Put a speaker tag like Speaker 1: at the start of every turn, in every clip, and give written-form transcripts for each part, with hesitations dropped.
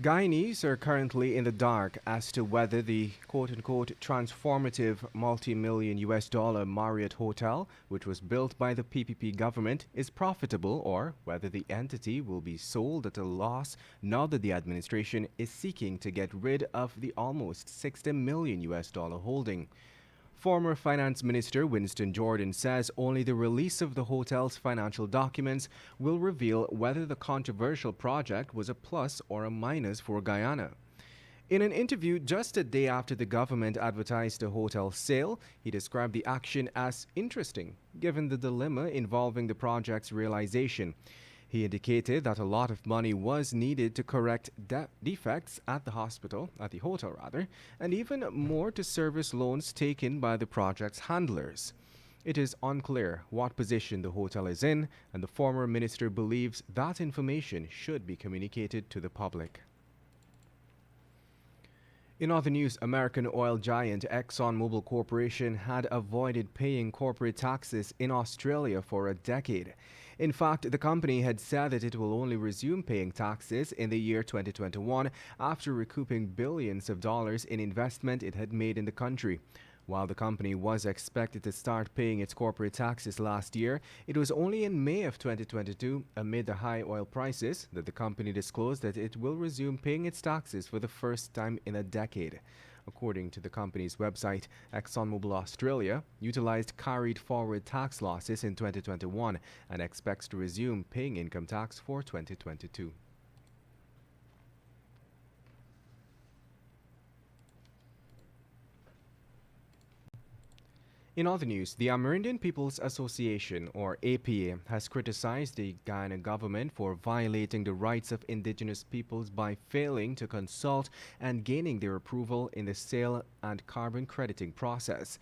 Speaker 1: Guyanese are currently in the dark as to whether the quote-unquote transformative multi-million US dollar Marriott Hotel, which was built by the PPP government, is profitable or whether the entity will be sold at a loss now that the administration is seeking to get rid of the almost 60 million US dollar holding. Former Finance Minister Winston Jordan says only the release of the hotel's financial documents will reveal whether the controversial project was a plus or a minus for Guyana. In an interview just a day after the government advertised the hotel sale, he described the action as interesting, given the dilemma involving the project's realization. He indicated that a lot of money was needed to correct defects at the hotel, and even more to service loans taken by the project's handlers. It is unclear what position the hotel is in, and the former minister believes that information should be communicated to the public. In other news, American oil giant ExxonMobil Corporation had avoided paying corporate taxes in Australia for a decade. In fact, the company had said that it will only resume paying taxes in the year 2021 after recouping billions of dollars in investment it had made in the country. While the company was expected to start paying its corporate taxes last year, it was only in May of 2022, amid the high oil prices, that the company disclosed that it will resume paying its taxes for the first time in a decade. According to the company's website, ExxonMobil Australia utilized carried forward tax losses in 2021 and expects to resume paying income tax for 2022. In other news, the Amerindian People's Association, or APA, has criticized the Guyana government for violating the rights of indigenous peoples by failing to consult and gaining their approval in the sale and carbon crediting process.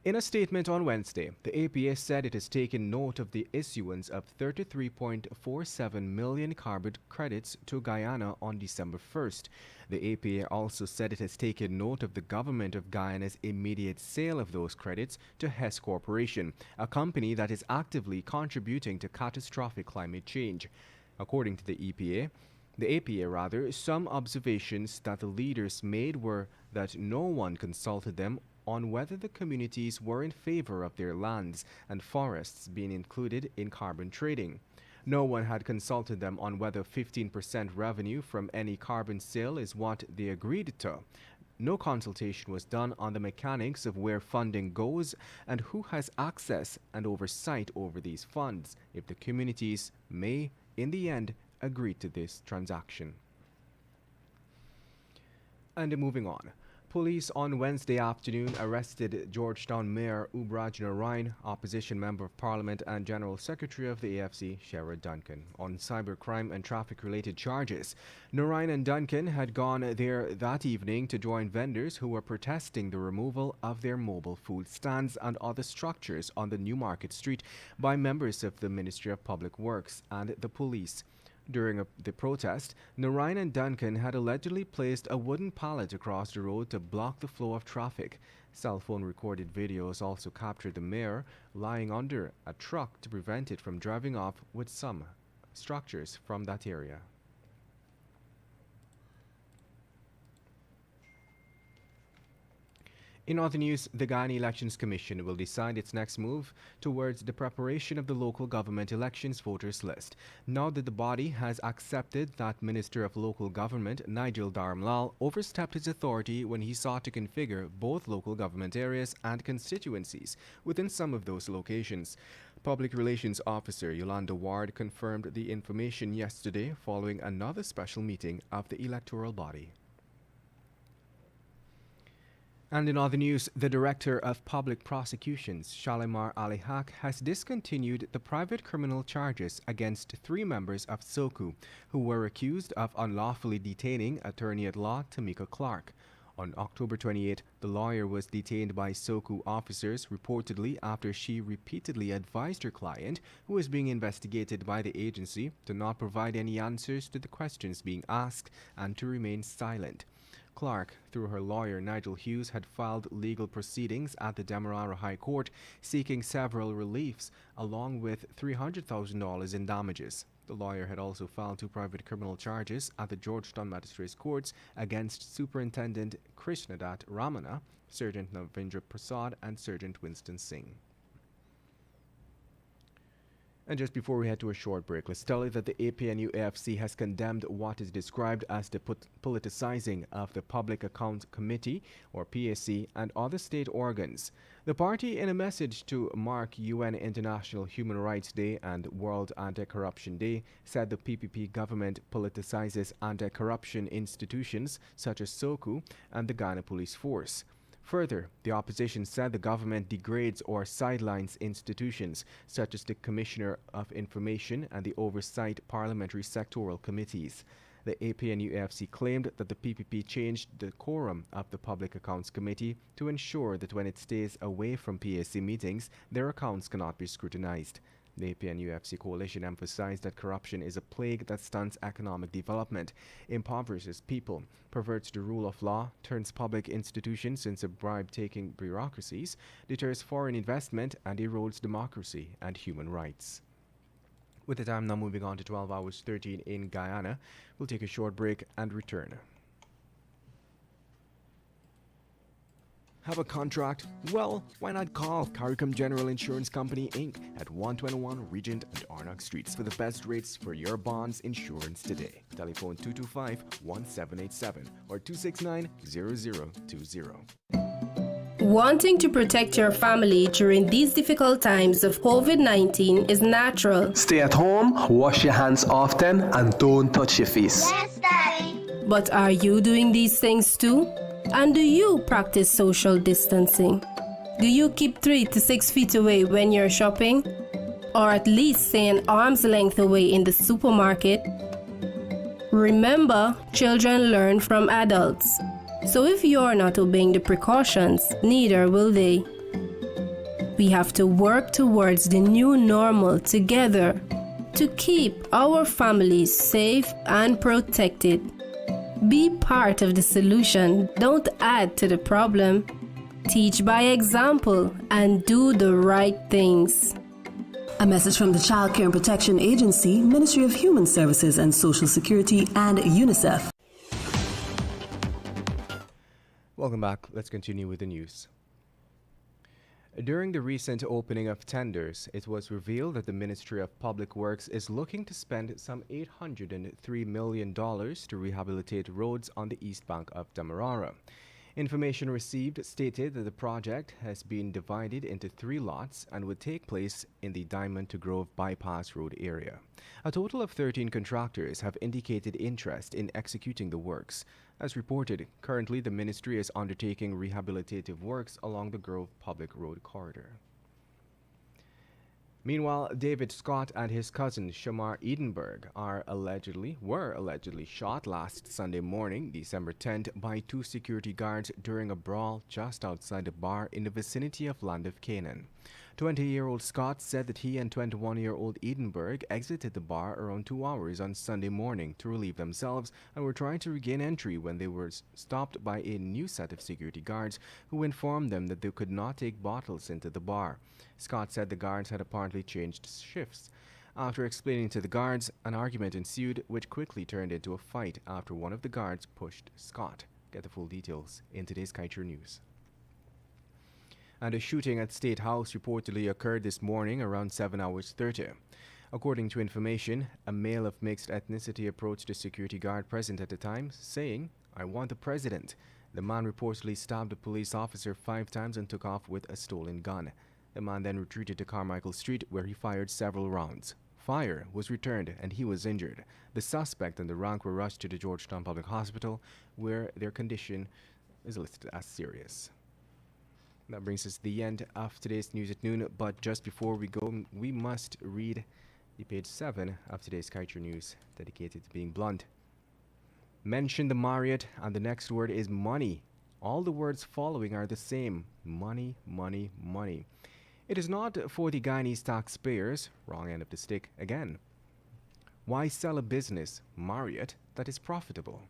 Speaker 1: In a statement on Wednesday, the APA said it has taken note of the issuance of 33.47 million carbon credits to Guyana on December 1st. The APA also said it has taken note of the government of Guyana's immediate sale of those credits to Hess Corporation, a company that is actively contributing to catastrophic climate change. According to the APA, some observations that the leaders made were that no one consulted them on whether the communities were in favor of their lands and forests being included in carbon trading. No one had consulted them on whether 15% revenue from any carbon sale is what they agreed to. No consultation was done on the mechanics of where funding goes and who has access and oversight over these funds, if the communities may, in the end, agree to this transaction. And moving on. Police on Wednesday afternoon arrested Georgetown Mayor Ubraj Narain, opposition member of parliament and general secretary of the AFC, Sherrod Duncan, on cybercrime and traffic-related charges. Narain and Duncan had gone there that evening to join vendors who were protesting the removal of their mobile food stands and other structures on the Newmarket Street by members of the Ministry of Public Works and the police. During the protest, Narain and Duncan had allegedly placed a wooden pallet across the road to block the flow of traffic. Cell phone recorded videos also captured the mayor lying under a truck to prevent it from driving off with some structures from that area. In other news, the Guyana Elections Commission will decide its next move towards the preparation of the local government elections voters list, now that the body has accepted that Minister of Local Government Nigel Dharamlal overstepped his authority when he sought to configure both local government areas and constituencies within some of those locations. Public Relations Officer Yolanda Ward confirmed the information yesterday following another special meeting of the electoral body. And in other news, the Director of Public Prosecutions, Shalimar Ali Haq, has discontinued the private criminal charges against 3 members of SOCU who were accused of unlawfully detaining attorney-at-law Tamika Clark. On October 28, the lawyer was detained by SOCU officers reportedly after she repeatedly advised her client, who was being investigated by the agency, to not provide any answers to the questions being asked and to remain silent. Clark, through her lawyer Nigel Hughes, had filed legal proceedings at the Demerara High Court seeking several reliefs along with $300,000 in damages. The lawyer had also filed 2 private criminal charges at the Georgetown Magistrates Courts against Superintendent Krishnadat Ramana, Sergeant Navindra Prasad, and Sergeant Winston Singh. And just before we head to a short break, let's tell you that the APNU-AFC has condemned what is described as the politicizing of the Public Account Committee, or PAC, and other state organs. The party, in a message to mark UN International Human Rights Day and World Anti-Corruption Day, said the PPP government politicizes anti-corruption institutions such as SOCU and the Ghana Police Force. Further, the opposition said the government degrades or sidelines institutions such as the Commissioner of Information and the Oversight Parliamentary Sectoral Committees. The APNU-AFC claimed that the PPP changed the quorum of the Public Accounts Committee to ensure that when it stays away from PAC meetings, their accounts cannot be scrutinized. The APNU-AFC coalition emphasized that corruption is a plague that stunts economic development, impoverishes people, perverts the rule of law, turns public institutions into bribe-taking bureaucracies, deters foreign investment, and erodes democracy and human rights. With the time now moving on to 12 hours 13 in Guyana, we'll take a short break and return. Have a contract? Well, why not call CARICOM General Insurance Company, Inc. at 121 Regent and Arnock Streets for the best rates for your bonds insurance today. Telephone 225-1787 or 269-0020.
Speaker 2: Wanting to protect your family during these difficult times of COVID-19 is natural.
Speaker 3: Stay at home, wash your hands often, and don't touch your face.
Speaker 4: Yes, Daddy.
Speaker 2: But are you doing these things too? And do you practice social distancing? Do you keep 3 to 6 feet away when you're shopping? Or at least stay an arm's length away in the supermarket? Remember, children learn from adults. So if you're not obeying the precautions, neither will they. We have to work towards the new normal together to keep our families safe and protected. Be part of the solution, don't add to the problem. Teach by example and do the right things.
Speaker 5: A message from the Child Care and Protection Agency, Ministry of Human Services and Social Security, and UNICEF.
Speaker 1: Welcome back. Let's continue with the news. During the recent opening of tenders, it was revealed that the Ministry of Public Works is looking to spend some $803 million to rehabilitate roads on the east bank of Demerara. Information received stated that the project has been divided into 3 lots and would take place in the Diamond to Grove Bypass Road area. A total of 13 contractors have indicated interest in executing the works. As reported, currently the ministry is undertaking rehabilitative works along the Grove Public Road corridor. Meanwhile, David Scott and his cousin Shamar Edenberg were allegedly shot last Sunday morning, December 10th, by 2 security guards during a brawl just outside a bar in the vicinity of Land of Canaan. 20-year-old Scott said that he and 21-year-old Edenberg exited the bar around 2 hours on Sunday morning to relieve themselves and were trying to regain entry when they were stopped by a new set of security guards who informed them that they could not take bottles into the bar. Scott said the guards had apparently changed shifts. After explaining to the guards, an argument ensued which quickly turned into a fight after one of the guards pushed Scott. Get the full details in today's Kaieteur News. And a shooting at State House reportedly occurred this morning around 7 hours 30. According to information, a male of mixed ethnicity approached a security guard present at the time, saying, "I want the president." The man reportedly stabbed a police officer 5 times and took off with a stolen gun. The man then retreated to Carmichael Street, where he fired several rounds. Fire was returned and he was injured. The suspect and the rank were rushed to the Georgetown Public Hospital, where their condition is listed as serious. That brings us to the end of today's news at noon, but just before we go, we must read the page 7 of today's Kaieteur News, dedicated to being blunt. Mention the Marriott, and the next word is money. All the words following are the same. Money, money, money. It is not for the Guyanese taxpayers, wrong end of the stick again. Why sell a business, Marriott, that is profitable?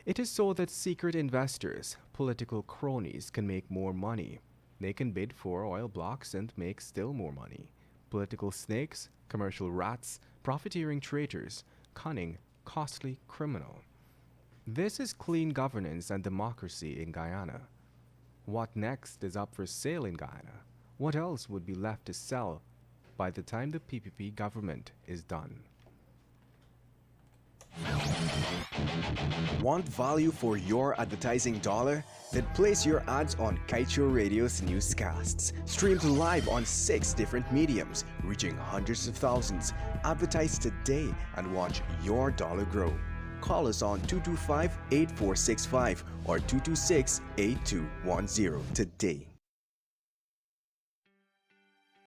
Speaker 1: It is so that secret investors, political cronies, can make more money. They can bid for oil blocks and make still more money. Political snakes, commercial rats, profiteering traitors, cunning, costly criminal. This is clean governance and democracy in Guyana. What next is up for sale in Guyana? What else would be left to sell by the time the PPP government is done?
Speaker 4: Want value for your advertising dollar? Then place your ads on Kaieteur Radio's newscasts. Streamed live on 6 different mediums, reaching hundreds of thousands. Advertise today and watch your dollar grow. Call us on 225-8465 or 226-8210 today.